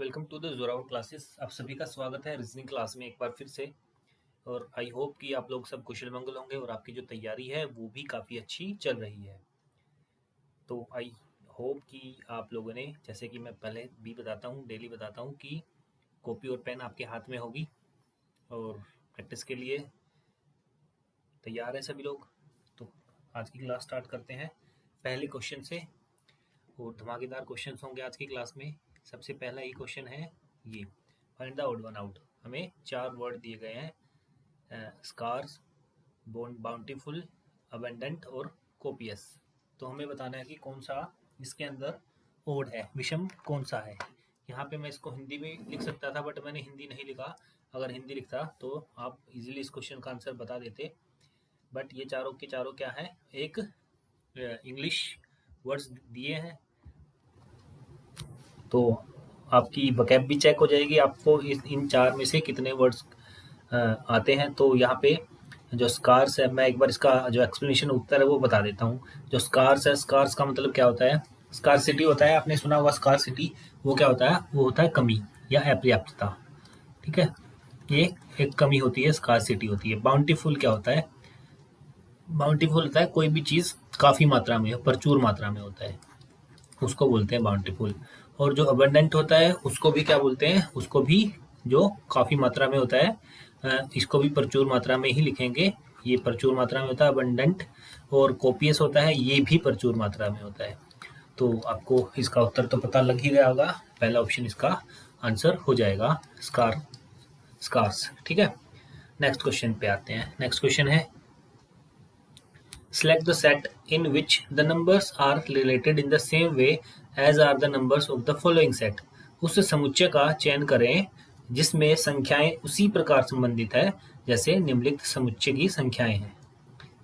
Welcome to the Zorawar classes. आप सभी का स्वागत है रीजनिंग क्लास में एक बार फिर से। और आई होप कि आप लोग सब कुशल मंगल होंगे और आपकी जो तैयारी है वो भी काफ़ी अच्छी चल रही है। तो आई होप कि आप लोगों ने, जैसे कि मैं पहले भी बताता हूँ, डेली बताता हूँ कि कॉपी और पेन आपके हाथ में होगी और प्रैक्टिस के लिए तैयार है सभी लोग। तो आज की क्लास स्टार्ट करते हैं पहले क्वेश्चन से और धमाकेदार क्वेश्चन होंगे आज की क्लास में। सबसे पहला ये क्वेश्चन है, ये find the odd one out. हमें 4 वर्ड दिए गए हैं, स्कार्स, बाउंटीफुल, अबेंडेंट और कोपियस। तो हमें बताना है कि कौन सा इसके अंदर ओड है, विषम कौन सा है। यहाँ पे मैं इसको हिंदी में लिख सकता था बट मैंने हिंदी नहीं लिखा। अगर हिंदी लिखता तो आप इजीली इस क्वेश्चन का आंसर बता देते। बट ये चारों के चारों क्या है, एक इंग्लिश वर्ड्स दिए हैं, तो आपकी वोकैब भी चेक हो जाएगी आपको इन 4 में से कितने वर्ड्स आते हैं। तो यहाँ पे जो स्कार्स है, मैं एक बार इसका जो एक्सप्लेनेशन उत्तर है वो बता देता हूँ। जो स्कार्स है, स्कार्स का मतलब क्या होता है, स्कार्सिटी होता है, आपने सुना होगा स्कार्सिटी। वो क्या होता है, वो होता है कमी या अपर्याप्तता। ठीक है, ये एक कमी होती है, स्कार्सिटी होती है। बाउंटीफुल क्या होता है, बाउंटीफुल होता है कोई भी चीज़ काफ़ी मात्रा में, प्रचुर मात्रा में होता है, उसको बोलते हैं बाउंटीफुल। और जो अबंडेंट होता है उसको भी क्या बोलते हैं, उसको भी जो काफ़ी मात्रा में होता है, इसको भी प्रचुर मात्रा में ही लिखेंगे। ये प्रचुर मात्रा में होता है अबंडेंट। और कोपियस होता है, ये भी प्रचुर मात्रा में होता है। तो आपको इसका उत्तर तो पता लग ही गया होगा, पहला ऑप्शन इसका आंसर हो जाएगा, स्कार्स। ठीक है, नेक्स्ट क्वेश्चन पे आते हैं। नेक्स्ट क्वेश्चन है, select the set in which the numbers are related in the same way as are the numbers of the following set। उस समुच्चय का चयन करें जिसमें संख्याएं उसी प्रकार संबंधित है जैसे निम्नलिखित समुच्चय की संख्याएं हैं।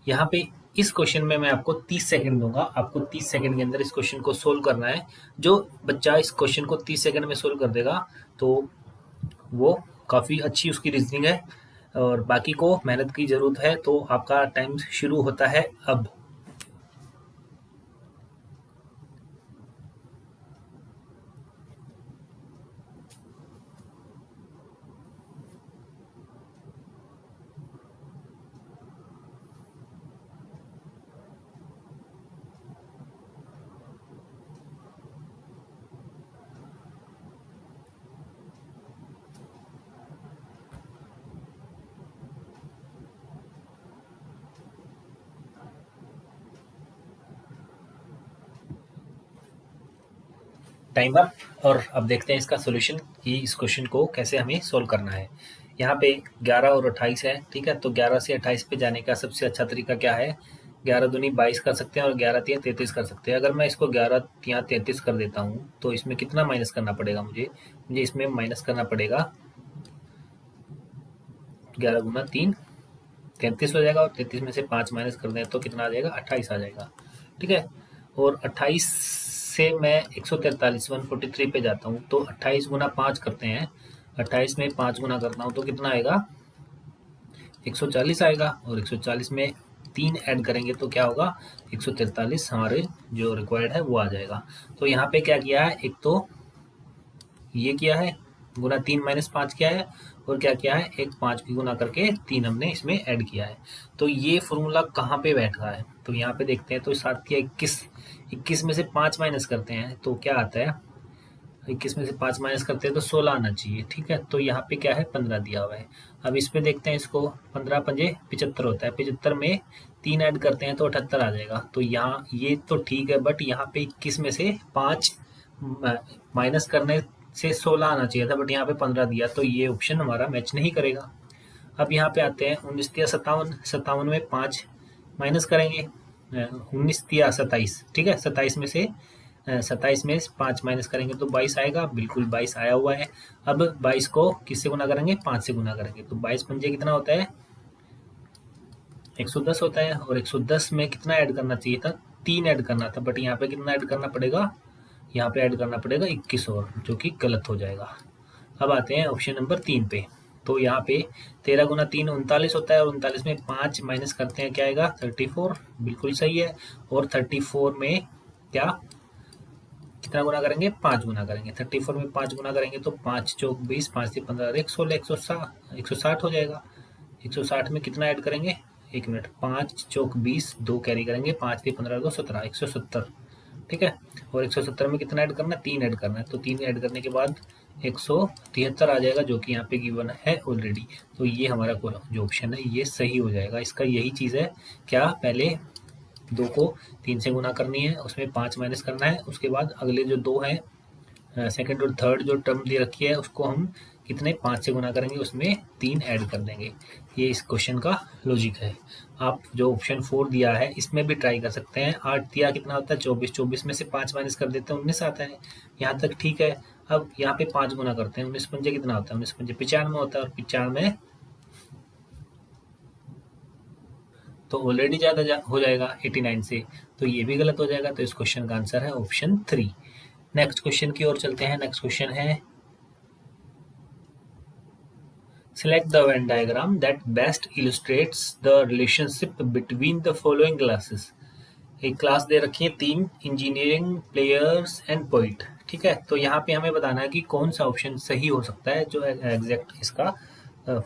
यहाँ पे इस क्वेश्चन में मैं आपको 30 सेकंड दूंगा। आपको 30 सेकंड के अंदर इस क्वेश्चन को सोल्व करना है। जो बच्चा इस क्वेश्चन को 30 सेकंड में सोल्व कर देगा तो वो काफ़ी अच्छी उसकी रीजनिंग है, और बाकी को मेहनत की ज़रूरत है। तो आपका टाइम शुरू होता है अब। Time up. और अब देखते हैं इसका सोल्यूशन कि इस क्वेश्चन को कैसे हमें सोल्व करना है। यहाँ पे 11 और 28 है। ठीक है, तो 11 से 28 पे जाने का सबसे अच्छा तरीका क्या है, 11 दूनी 22 कर सकते हैं और 11 तिया 33 कर सकते हैं। अगर मैं इसको 11 तिया 33 कर देता हूँ तो इसमें कितना माइनस करना पड़ेगा मुझे इसमें माइनस करना पड़ेगा 11 गुना 3 33 हो जाएगा, और 33 में से 5 माइनस कर दें तो कितना आ जाएगा, 28 आ जाएगा। ठीक है, और 28 से मैं 143 143 पे जाता हूँ तो 28 गुना 5 करते हैं। 28 में 5 गुना करता हूँ तो कितना आएगा, 140 आएगा। और 140 में 3 ऐड करेंगे तो क्या होगा, 143 हमारे जो रिक्वायर्ड है वो आ जाएगा। तो यहाँ पे क्या किया है, एक तो ये किया है गुना 3 माइनस 5 किया है, और क्या किया है, एक 5 की गुना करके 3 हमने इसमें ऐड किया है। तो ये फॉर्मूला कहाँ पे बैठ रहा है, तो यहाँ पे देखते हैं। तो 7 या 21 में से 5 माइनस करते हैं तो क्या आता है, 21 में से 5 माइनस करते हैं तो 16 आना चाहिए। ठीक है, तो यहाँ पे क्या है, 15 दिया हुआ है। अब इस पे देखते हैं इसको, 15 पंजे 75 होता है, 75 में 3 ऐड करते हैं तो 78 आ जाएगा। तो यहाँ ये तो ठीक है, बट यहाँ पे 21 में से 5 माइनस करने से 16 आना चाहिए था, बट यहाँ पे 15 दिया, तो ये ऑप्शन हमारा मैच नहीं करेगा। अब यहाँ पे आते हैं 19 तिया 57, 57 में 5 माइनस करेंगे, 19 तिया 27। ठीक है, 27 में से 27 में 5 माइनस करेंगे तो 22 आएगा, बिल्कुल 22 आया हुआ है। अब 22 को किससे गुना करेंगे, 5 से गुना करेंगे, तो 22 पंजे कितना होता है, 110 होता है। और 110 में कितना ऐड करना चाहिए था, 3 ऐड करना था, बट यहाँ पे कितना ऐड करना पड़ेगा, यहाँ पे ऐड करना पड़ेगा 21 और, जो कि गलत हो जाएगा। अब आते हैं ऑप्शन नंबर 3 पे। तो यहाँ पे 13 गुना 3 39 होता है, और 39 में 5 माइनस करते हैं क्या आएगा, 34, बिल्कुल सही है। और 34 में क्या कितना गुना करेंगे, 5 गुना करेंगे। 34 में 5 गुना करेंगे तो 5 चौक 20, 5 से 15, 116, 160 हो जाएगा। 160 में कितना ऐड करेंगे, 1 मिनट, 5 चौक 20, 2 कैरी करेंगे, 5 से 15, 2 17, 170। ठीक है, और 170 में कितना ऐड करना है, 3 ऐड करना है। तो 3 ऐड करने के बाद 173 आ जाएगा, जो कि यहाँ पे गिवन है ऑलरेडी। तो ये हमारा जो ऑप्शन है ये सही हो जाएगा। इसका यही चीज़ है, क्या पहले 2 को 3 से गुना करनी है, उसमें 5 माइनस करना है, उसके बाद अगले जो 2 हैं, सेकंड और थर्ड जो टर्म दे रखी है उसको हम कितने 5 से गुना करेंगे, उसमें 3 ऐड कर देंगे। ये इस क्वेश्चन का लॉजिक है। आप जो ऑप्शन 4 दिया है इसमें भी ट्राई कर सकते हैं। 8 दिया कितना होता है, 24, 24 में से 5 माइनस कर देते हैं, 19 आता है। यहाँ तक ठीक है। अब यहाँ पे 5 गुना करते हैं, 19 पंजे कितना होता है, 19 पंजे 95 होता है, और 95 तो ऑलरेडी ज़्यादा हो जाएगा 89 से, तो ये भी गलत हो जाएगा। तो इस क्वेश्चन का आंसर है ऑप्शन 3। नेक्स्ट क्वेश्चन की ओर चलते हैं। नेक्स्ट क्वेश्चन है, select the Venn diagram that best illustrates the relationship between the following classes। एक क्लास दे रखी है 3, इंजीनियरिंग, प्लेयर्स एंड पोइट। ठीक है, तो यहाँ पे हमें बताना है कि कौन सा ऑप्शन सही हो सकता है जो एग्जैक्ट इसका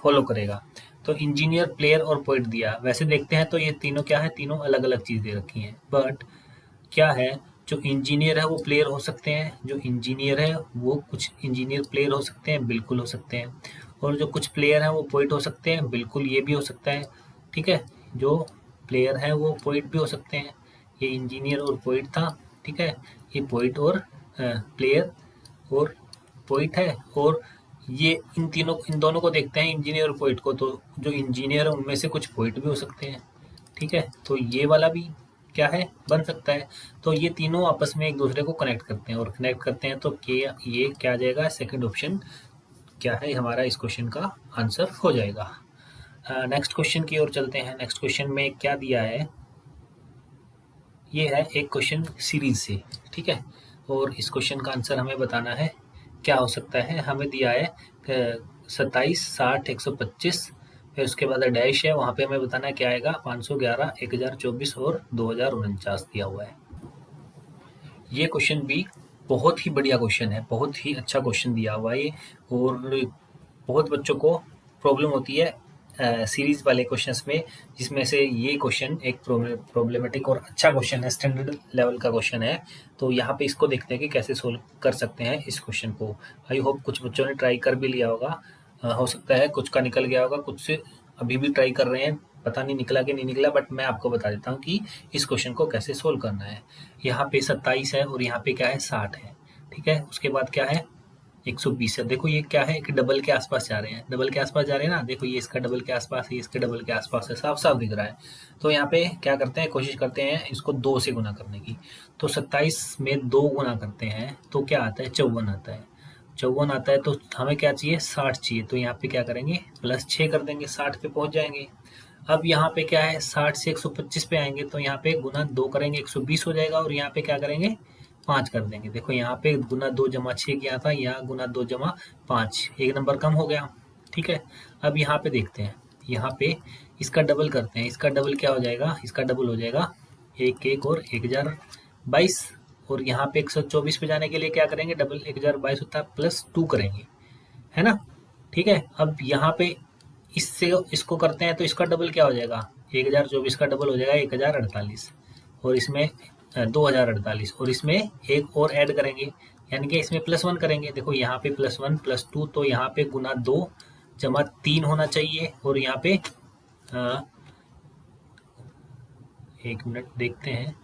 फॉलो करेगा। तो इंजीनियर, प्लेयर और पोइट दिया। वैसे देखते हैं तो ये तीनों क्या है, तीनों अलग अलग चीज़ दे रखी हैं। बट क्या है, जो इंजीनियर है वो प्लेयर हो सकते हैं, जो इंजीनियर है वो कुछ इंजीनियर प्लेयर हो सकते हैं, बिल्कुल हो सकते हैं। और जो कुछ प्लेयर हैं वो पोइट हो सकते हैं, बिल्कुल ये भी हो सकता है। ठीक है, जो प्लेयर हैं वो पोइट भी हो सकते हैं। ये इंजीनियर और पोइट था। ठीक है, ये पोइट और प्लेयर और पोइट है। और ये इन दोनों को देखते हैं, इंजीनियर और पोइट को, तो जो इंजीनियर है उनमें से कुछ पोइट भी हो सकते हैं। ठीक है, तो ये वाला भी क्या है, बन सकता है। तो ये तीनों आपस में एक दूसरे को कनेक्ट करते हैं, और कनेक्ट करते हैं तो ये क्या आ जाएगा, सेकंड ऑप्शन क्या है हमारा इस क्वेश्चन का आंसर हो जाएगा। नेक्स्ट क्वेश्चन की ओर चलते हैं। नेक्स्ट क्वेश्चन में क्या दिया है, ये है एक क्वेश्चन सीरीज से। ठीक है, और इस क्वेश्चन का आंसर हमें बताना है क्या हो सकता है। हमें दिया है 27, 60, 125, फिर उसके बाद डैश है, वहाँ पे हमें बताना है क्या आएगा, 511, 1024 और 2049 दिया हुआ है। ये क्वेश्चन भी बहुत ही बढ़िया क्वेश्चन है, बहुत ही अच्छा क्वेश्चन दिया हुआ है ये। और बहुत बच्चों को प्रॉब्लम होती है सीरीज वाले क्वेश्चंस में, जिसमें से ये क्वेश्चन एक प्रॉब्लमेटिक और अच्छा क्वेश्चन है, स्टैंडर्ड लेवल का क्वेश्चन है। तो यहाँ पे इसको देखते हैं कि कैसे सोल्व कर सकते हैं इस क्वेश्चन को। आई होप कुछ बच्चों ने ट्राई कर भी लिया होगा, हो सकता है कुछ का निकल गया होगा, कुछ से अभी भी ट्राई कर रहे हैं, पता नहीं निकला कि नहीं निकला। बट मैं आपको बता देता हूँ कि इस क्वेश्चन को कैसे सोल्व करना है। यहाँ पे 27 है और यहाँ पे क्या है, 60 है। ठीक है, उसके बाद क्या है, 120 है। देखो ये क्या है, एक डबल के आसपास जा रहे हैं, डबल के आसपास जा रहे हैं ना। देखो ये इसका डबल के आसपास है, इसके डबल के आसपास है, साफ साफ दिख रहा है। तो यहाँ पे क्या करते हैं, कोशिश करते हैं इसको 2 से गुना करने की। तो 27 में 2 गुना करते हैं तो क्या आता है, 54 आता है। 54 आता है तो हमें क्या चाहिए, 60 चाहिए। तो यहाँ पे क्या करेंगे, +6 कर देंगे, 60 पे पहुंच जाएंगे। अब यहाँ पे क्या है, 60 से 125 पे आएंगे तो यहाँ पे गुना 2 करेंगे, 120 हो जाएगा। और यहाँ पे क्या करेंगे, 5 कर देंगे। देखो यहाँ पे गुना 2 जमा 6 किया था, यहाँ गुना 2 जमा 5, एक नंबर कम हो गया। ठीक है, अब यहाँ पे देखते हैं, यहाँ पे इसका डबल करते हैं। इसका डबल क्या हो जाएगा, इसका डबल हो जाएगा 1 और 1022। और यहाँ पे 124 पे जाने के लिए क्या करेंगे, डबल 1022 होता है, +2 करेंगे, है ना। ठीक है, अब यहाँ पे इससे इसको करते हैं तो इसका डबल क्या हो जाएगा, 1024 का डबल हो जाएगा 1048, और इसमें 2048, और इसमें एक और ऐड करेंगे, यानी कि इसमें +1 करेंगे। देखो यहाँ पे +1 +2, तो यहाँ पे गुना 2 जमा 3 होना चाहिए। और यहाँ पे 1 मिनट देखते हैं,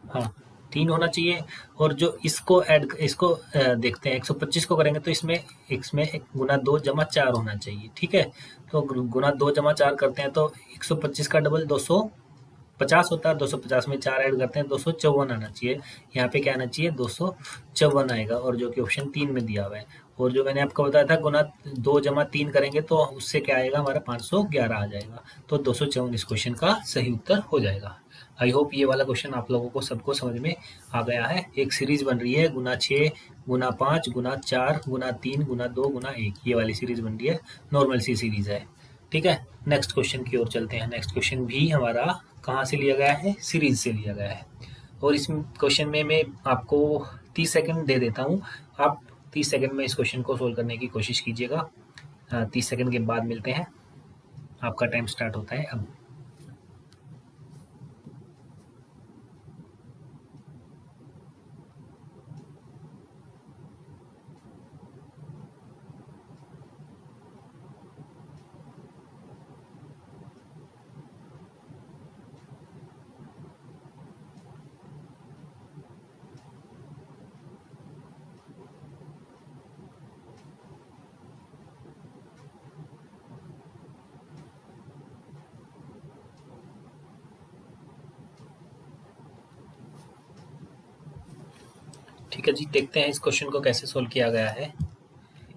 हाँ 3 होना चाहिए। और जो इसको ऐड, इसको देखते हैं, 125 को करेंगे तो इसमें इसमें गुना 2 जमा 4 होना चाहिए। ठीक है, तो गुना 2 जमा 4 करते हैं तो 125 का डबल 250 होता है, 250 में 4 ऐड करते हैं, 254 आना चाहिए। यहाँ पे क्या आना चाहिए, 254 आएगा, और जो कि ऑप्शन 3 में दिया हुआ है। और जो मैंने आपको बताया था, गुना 2 जमा 3 करेंगे तो उससे क्या आएगा, हमारा 511 आ जाएगा। तो 254 इस क्वेश्चन का सही उत्तर हो जाएगा। आई होप ये वाला क्वेश्चन आप लोगों को सबको समझ में आ गया है। एक सीरीज बन रही है, गुना 6, गुना 5, गुना 4, गुना 3, गुना 2, गुना 1, ये वाली सीरीज बन रही है, नॉर्मल सी सीरीज है। ठीक है, नेक्स्ट क्वेश्चन की ओर चलते हैं। नेक्स्ट क्वेश्चन भी हमारा कहाँ से लिया गया है, सीरीज से लिया गया है। और इस क्वेश्चन में मैं आपको 30 सेकंड दे देता हूँ, आप 30 सेकंड में इस क्वेश्चन को सोल्व करने की कोशिश कीजिएगा। 30 सेकंड के बाद मिलते हैं। आपका टाइम स्टार्ट होता है अब। ठीक है जी, देखते हैं इस क्वेश्चन को कैसे सोल्व किया गया है।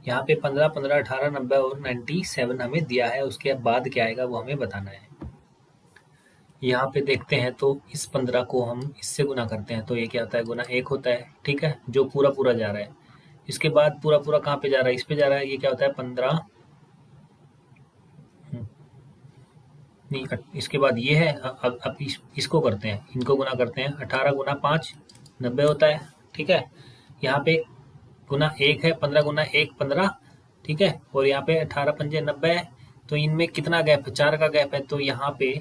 यहाँ पे 15, 15, 18, 90 और 97 हमें दिया है, उसके बाद क्या आएगा वो हमें बताना है। यहाँ पे देखते हैं तो इस 15 को हम इससे गुना करते हैं तो ये क्या होता है, गुना 1 होता है। ठीक है, जो पूरा पूरा जा रहा है। इसके बाद पूरा पूरा कहाँ पे जा रहा है, इस पे जा रहा है। ये क्या होता है, 15 नहीं, इसके बाद ये है। अब इसको करते हैं, इनको गुना करते हैं। 18 गुना 5 90 होता है। ठीक है, यहाँ पे गुना 1 है, 15 गुना 1 15। ठीक है, और यहाँ पे 18 पंजे 90 है। तो इनमें कितना गैप है, 4 का गैप है। तो यहाँ पे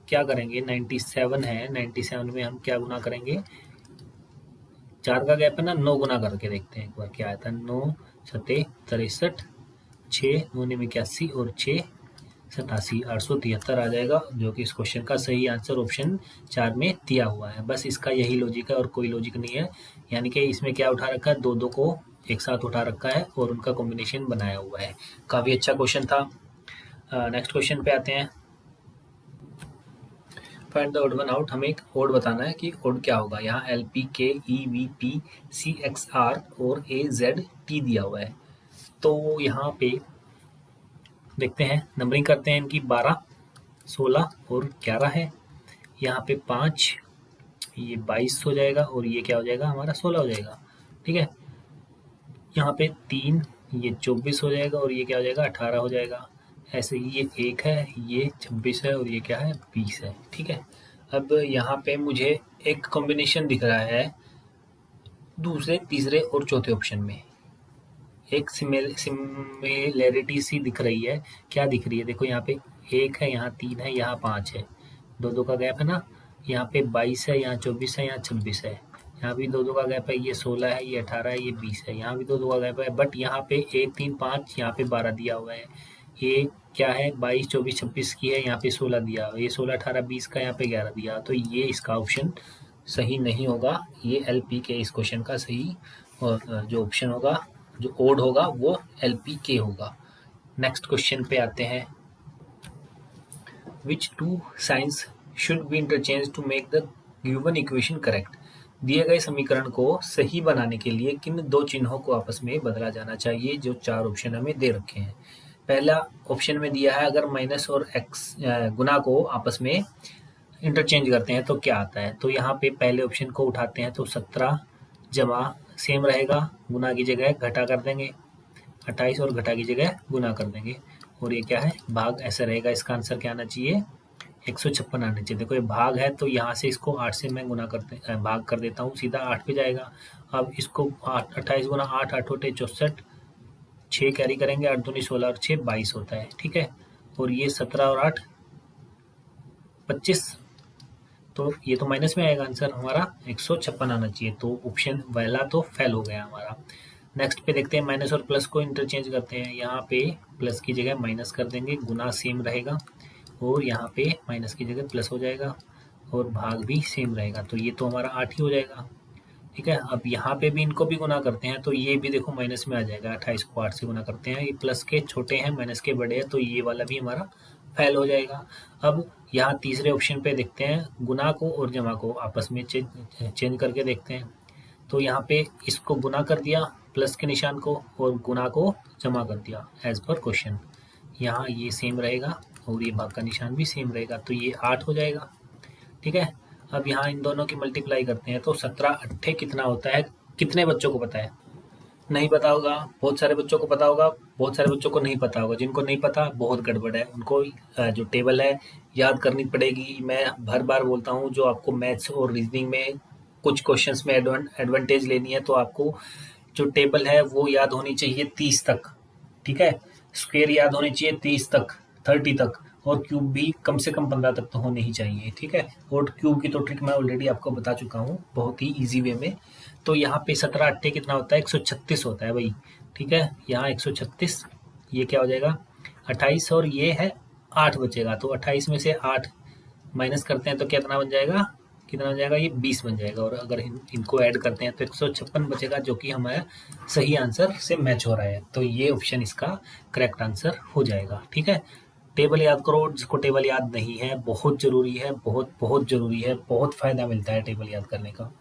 क्या करेंगे, 97 है, 97 में हम क्या गुना करेंगे, 4 का गैप है ना, 9 गुना करके देखते हैं एक बार क्या आता है। 9 सते 63, 6 9 81 और 6 87, 873 आ जाएगा, जो कि इस क्वेश्चन का सही आंसर ऑप्शन 4 में दिया हुआ है। बस इसका यही लॉजिक है और कोई लॉजिक नहीं है। यानी कि इसमें क्या उठा रखा है, दो दो को एक साथ उठा रखा है और उनका कॉम्बिनेशन बनाया हुआ है। काफ़ी अच्छा क्वेश्चन था। नेक्स्ट क्वेश्चन पे आते हैं। Find the odd one out. हमें एक ओड बताना है कि ओड क्या होगा। यहाँ L P K E V P C X R और ए जेड टी दिया हुआ है। तो यहाँ पे देखते हैं, नंबरिंग करते हैं इनकी। 12, 16 और 11 है। यहाँ पे 5, ये 22 हो जाएगा और ये क्या हो जाएगा हमारा, 16 हो जाएगा। ठीक है, यहाँ पे 3, ये 24 हो जाएगा और ये क्या हो जाएगा, 18 हो जाएगा। ऐसे ही ये 1 है, ये 26 है और ये क्या है, 20 है। ठीक है, अब यहाँ पे मुझे एक कॉम्बिनेशन दिख रहा है दूसरे, तीसरे और चौथे ऑप्शन में। एक सिमिलैरिटी सी दिख रही है। क्या दिख रही है, देखो यहाँ पे 1 है, यहाँ 3 है, यहाँ 5 है। दो दो का गैप है ना। यहाँ पे 22 है, यहाँ 24 है, यहाँ 26 है। यहाँ भी दो दो का गैप है, ये 16 है, ये 18 है, ये 20 है। यहाँ भी दो दो का गैप है, बट यहाँ पे 1 3 5, यहाँ पे 12 दिया हुआ है। ये क्या है, 22 24 26 की है, यहाँ पे 16 दिया हुआ है। ये 16 18 20 का, यहाँ पे 11 दिया। तो ये इसका ऑप्शन सही नहीं होगा। ये एल पी के इस क्वेश्चन का सही और जो ऑप्शन होगा, जो ओड होगा, वो एल पी के होगा। नेक्स्ट क्वेश्चन पे आते हैं। Which two signs should be interchange to make the given equation correct. दिए गए समीकरण को सही बनाने के लिए किन दो चिन्हों को आपस में बदला जाना चाहिए, जो 4 ऑप्शन हमें दे रखे हैं। पहला ऑप्शन में दिया है, अगर माइनस और एक्स गुना को आपस में इंटरचेंज करते हैं तो क्या आता है। तो यहाँ पे पहले ऑप्शन को उठाते हैं तो 17 जमा सेम रहेगा, गुना की जगह घटा कर देंगे। 28 और घटा की जगह गुना कर देंगे। और ये क्या है, भाग ऐसा रहेगा। इसका आंसर क्या आना चाहिए, 156 आना चाहिए। देखो ये भाग है तो यहाँ से इसको 8 से मैं भाग कर देता हूँ, सीधा 8 पे जाएगा। अब इसको 28 गुना 8, 8 होते 64, 6 कैरी करेंगे, 8 दूनी 16 और 6 22 होता है। ठीक है, और ये 17 और 8 25, तो ये तो माइनस में आएगा। आंसर हमारा 156 आना चाहिए। तो ऑप्शन पहला तो फेल हो गया हमारा। नेक्स्ट पे देखते हैं, माइनस और प्लस को इंटरचेंज करते हैं। यहाँ पे प्लस की जगह माइनस कर देंगे, गुना सेम रहेगा, और यहाँ पे माइनस की जगह प्लस हो जाएगा और भाग भी सेम रहेगा। तो ये तो हमारा 8 ही हो जाएगा। ठीक है, अब यहाँ पे भी इनको भी गुना करते हैं तो ये भी देखो माइनस में आ जाएगा। 28 को 8 से गुना करते हैं, ये प्लस के छोटे हैं, माइनस के बड़े हैं, तो ये वाला भी हमारा फेल हो जाएगा। अब यहाँ तीसरे ऑप्शन पे देखते हैं, गुना को और जमा को आपस में चेंज करके देखते हैं। तो यहाँ पे इसको गुना कर दिया प्लस के निशान को, और गुना को जमा कर दिया एज पर क्वेश्चन। यहाँ ये सेम रहेगा और ये भाग का निशान भी सेम रहेगा, तो ये 8 हो जाएगा। ठीक है, अब यहाँ इन दोनों की मल्टीप्लाई करते हैं तो 17 अट्ठे कितना होता है। कितने बच्चों को पता है, नहीं पता होगा। बहुत सारे बच्चों को पता होगा, बहुत सारे बच्चों को नहीं पता होगा। जिनको नहीं पता बहुत गड़बड़ है, उनको जो टेबल है याद करनी पड़ेगी। मैं हर बार बोलता हूँ, जो आपको मैथ्स और रीजनिंग में कुछ क्वेश्चंस में एडवांटेज लेनी है तो आपको जो टेबल है वो याद होनी चाहिए 30 तक, ठीक है। स्क्वायर याद होनी चाहिए 30 तक, 30 तक, और क्यूब भी कम से कम 15 तक तो होने ही चाहिए, ठीक है। और क्यूब की तो ट्रिक मैं ऑलरेडी आपको बता चुका हूँ बहुत ही ईजी वे में। तो यहाँ पे 17 अट्ठे कितना होता है, 136 होता है भाई, ठीक है। यहाँ 136, ये क्या हो जाएगा 28, और ये है 8 बचेगा, तो 28 में से 8 माइनस करते हैं तो कितना बन जाएगा, कितना बन जाएगा, ये 20 बन जाएगा। और अगर इनको ऐड करते हैं तो 156 बचेगा, जो कि हमारा सही आंसर से मैच हो रहा है। तो ये ऑप्शन इसका करेक्ट आंसर हो जाएगा, ठीक है। टेबल याद करो, जिसको टेबल याद नहीं है, बहुत जरूरी है, बहुत बहुत जरूरी है, बहुत फायदा मिलता है टेबल याद करने का।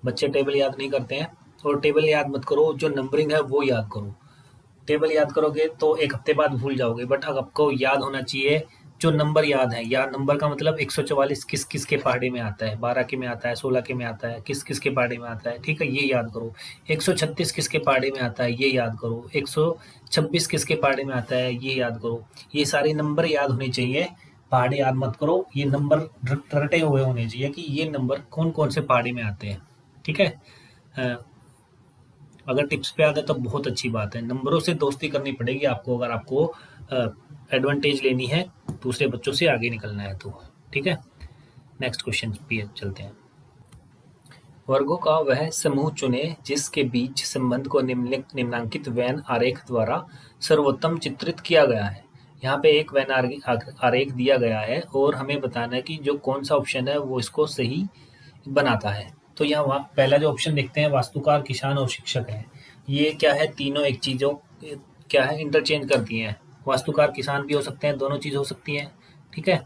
बच्चे टेबल याद नहीं करते हैं, और टेबल याद मत करो, जो नंबरिंग है वो याद करो। टेबल याद करोगे तो एक हफ्ते बाद भूल जाओगे, बट अब आपको याद होना चाहिए जो नंबर याद है। या नंबर का मतलब 144 किस किस के पहाड़े में आता है, 12 के में आता है, 16 के में आता है, किस किस के पहाड़े में आता है, ठीक है, ये याद करो। 136 किसके पहाड़े में आता है, ये याद करो। 126 किसके पहाड़े में आता है, ये याद करो। ये सारे नंबर याद होने चाहिए, पहाड़े याद मत करो। ये नंबर रटे हुए होने चाहिए कि ये नंबर कौन कौन से पहाड़े में आते हैं, ठीक है। अगर टिप्स पे आ गए तो बहुत अच्छी बात है। नंबरों से दोस्ती करनी पड़ेगी आपको, अगर आपको एडवांटेज लेनी है, दूसरे बच्चों से आगे निकलना है तो, ठीक है। नेक्स्ट क्वेश्चन पे चलते हैं। वर्गों का वह समूह चुने जिसके बीच संबंध को निम्नांकित वैन आरेख द्वारा सर्वोत्तम चित्रित किया गया है। यहाँ पे एक वैन आरेख दिया गया है और हमें बताना है कि जो कौन सा ऑप्शन है वो इसको सही बनाता है। तो यहाँ पहला जो ऑप्शन देखते हैं, वास्तुकार, किसान और शिक्षक है। ये क्या है, तीनों एक चीजों क्या है, इंटरचेंज करती हैं। वास्तुकार किसान भी हो सकते हैं, दोनों चीज हो सकती हैं, ठीक है।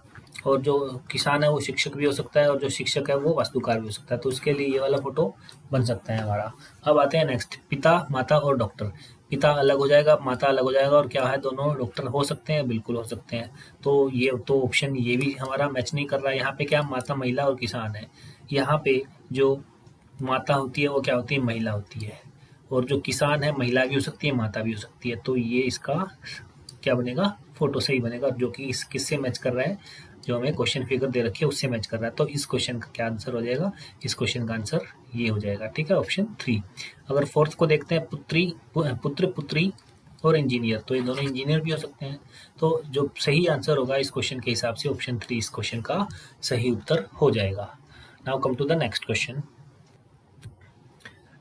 और जो किसान है वो शिक्षक भी हो सकता है, और जो शिक्षक है वो वास्तुकार भी हो सकता है। तो उसके लिए ये वाला फोटो बन सकता है हमारा। अब आते हैं नेक्स्ट, पिता, माता और डॉक्टर। पिता अलग हो जाएगा, माता अलग हो जाएगा, और क्या है, दोनों डॉक्टर हो सकते हैं, बिल्कुल हो सकते हैं। तो ये तो ऑप्शन ये भी हमारा मैच नहीं कर रहा है। यहाँ पे क्या, माता, महिला और किसान है। यहाँ पे जो माता होती है वो क्या होती है, महिला होती है, और जो किसान है महिला भी हो सकती है, माता भी हो सकती है। तो ये इसका क्या बनेगा, फोटो सही बनेगा, जो कि इस किससे मैच कर रहा है, जो हमें क्वेश्चन फिगर दे रखी है उससे मैच कर रहा है। तो इस क्वेश्चन का क्या आंसर हो जाएगा, इस क्वेश्चन का आंसर ये हो जाएगा, ठीक है, ऑप्शन 3। अगर फोर्थ को देखते हैं, पुत्र पुत्री और इंजीनियर, तो ये दोनों इंजीनियर भी हो सकते हैं। तो जो सही आंसर होगा इस क्वेश्चन के हिसाब से ऑप्शन 3 इस क्वेश्चन का सही उत्तर हो जाएगा। Now come to the next question.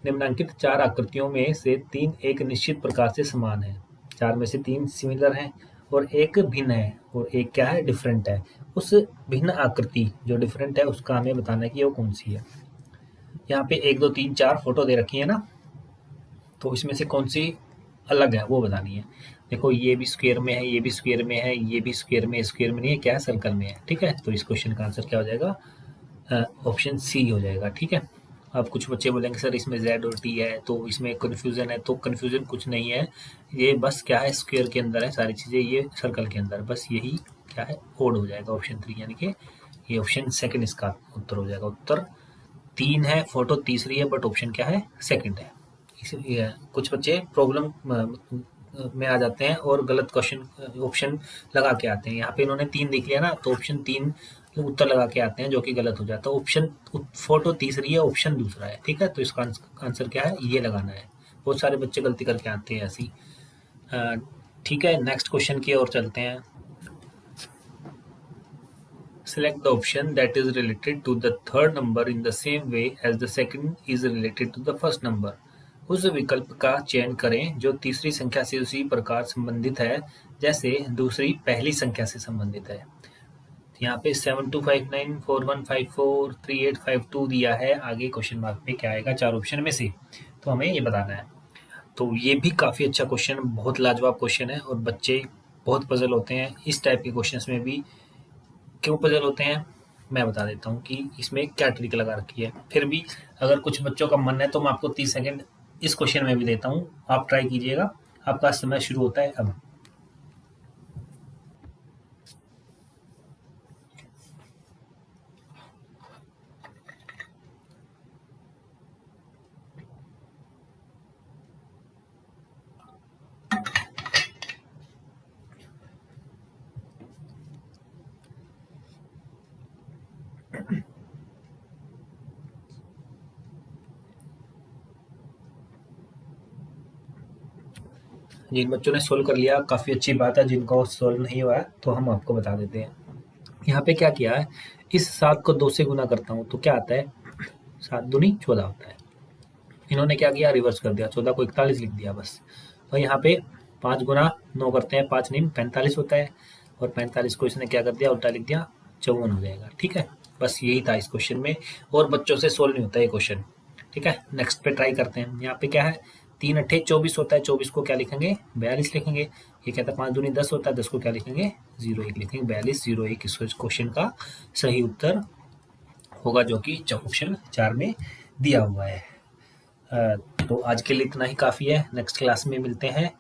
निम्नांकित 4 आकृतियों में से 3 एक निश्चित प्रकार से समान है। 4 में से 3 सिमिलर हैं और एक भिन्न है, और एक क्या है, डिफरेंट है। उस भिन्न आकृति जो डिफरेंट है उसका हमें बताना है कि वो कौन सी है। यहाँ पे 1 2 3 4 फोटो दे रखी है ना, तो इसमें से कौन सी अलग है वो बतानी है। देखो ये भी स्क्वायर में है, ये भी स्क्वायर में है, ये भी स्क्वायर में, स्क्वायर में नहीं है, क्या है, सर्कल में है, ठीक है। तो इस क्वेश्चन का आंसर क्या हो जाएगा, ऑप्शन सी हो जाएगा, ठीक है। अब कुछ बच्चे बोलेंगे सर इसमें जेड और टी है तो इसमें कन्फ्यूजन है, तो कन्फ्यूजन कुछ नहीं है। ये बस क्या है, स्क्वायर के अंदर है सारी चीज़ें, ये सर्कल के अंदर, बस यही क्या है, ओड हो जाएगा ऑप्शन 3, यानी कि ये ऑप्शन सेकंड इसका उत्तर हो जाएगा। उत्तर 3 है, फोटो तीसरी है, बट ऑप्शन क्या है, सेकंड है। इसलिए कुछ बच्चे प्रॉब्लम में आ जाते हैं और गलत क्वेश्चन ऑप्शन लगा के आते हैं। यहाँ पे इन्होंने 3 लिख लिया ना, तो ऑप्शन 3 उत्तर लगा के आते हैं, जो कि गलत हो जाता है। ऑप्शन फोटो तीसरी है, ऑप्शन दूसरा है, ठीक है। तो इसका आंसर क्या है, ये लगाना है। बहुत सारे बच्चे गलती करके आते हैं ऐसी, ठीक है। नेक्स्ट क्वेश्चन की ओर चलते हैं। Select the option that is related to the third number in the same way as the second is related to the first number. उस विकल्प का चयन करें जो तीसरी संख्या से उसी प्रकार संबंधित है जैसे दूसरी पहली संख्या से संबंधित है। यहाँ पे 725941543852 दिया है, आगे क्वेश्चन मार्क पे क्या आएगा, 4 ऑप्शन में से, तो हमें ये बताना है। तो ये भी काफ़ी अच्छा क्वेश्चन, बहुत लाजवाब क्वेश्चन है, और बच्चे बहुत पजल होते हैं इस टाइप के क्वेश्चंस में भी। क्यों पजल होते हैं मैं बता देता हूँ कि इसमें क्या ट्रिक लगा रखी है। फिर भी अगर कुछ बच्चों का मन है तो मैं आपको 30 सेकंड इस क्वेश्चन में भी देता हूँ, आप ट्राई कीजिएगा। आपका समय शुरू होता है अब। जिन बच्चों ने सोल्व कर लिया काफ़ी अच्छी बात है, जिनको सोल्व नहीं हुआ है तो हम आपको बता देते हैं। यहाँ पे क्या किया है, इस 7 को 2 से गुना करता हूँ तो क्या आता है, 7 दूनी 14 होता है। इन्होंने क्या किया, रिवर्स कर दिया, 14 को 41 लिख दिया बस। और यहाँ पे 5 गुना 9 करते हैं, 5 नहीं 45 होता है, और 45 को इसने क्या कर दिया, उल्टा लिख दिया, 54 हो जाएगा। ठीक है, बस यही था इस क्वेश्चन में, और बच्चों से सोल्व नहीं होता ये क्वेश्चन। ठीक है, नेक्स्ट पे ट्राई करते हैं। यहाँ पे क्या है, 3 अट्ठे 24 होता है, 24 को क्या लिखेंगे, 42 लिखेंगे। ये कहता है 5 दूनी 10 होता है, 10 को क्या लिखेंगे, 01 लिखेंगे। 42 01 इस क्वेश्चन का सही उत्तर होगा, जो कि ऑप्शन 4 में दिया हुआ है। तो आज के लिए इतना ही काफ़ी है, नेक्स्ट क्लास में मिलते हैं,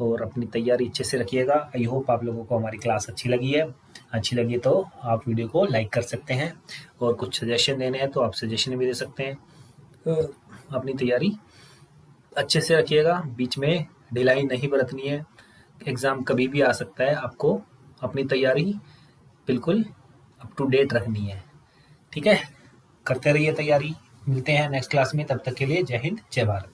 और अपनी तैयारी अच्छे से रखिएगा। आई होप आप लोगों को हमारी क्लास अच्छी लगी है। अच्छी लगी तो आप वीडियो को लाइक कर सकते हैं, और कुछ सजेशन देने हैं तो आप सजेशन भी दे सकते हैं। अपनी तैयारी अच्छे से रखिएगा, बीच में ढिलाई नहीं बरतनी है, एग्ज़ाम कभी भी आ सकता है, आपको अपनी तैयारी बिल्कुल अप टू डेट रखनी है। ठीक है, करते रहिए तैयारी। मिलते हैं नेक्स्ट क्लास में, तब तक के लिए जय हिंद जय भारत।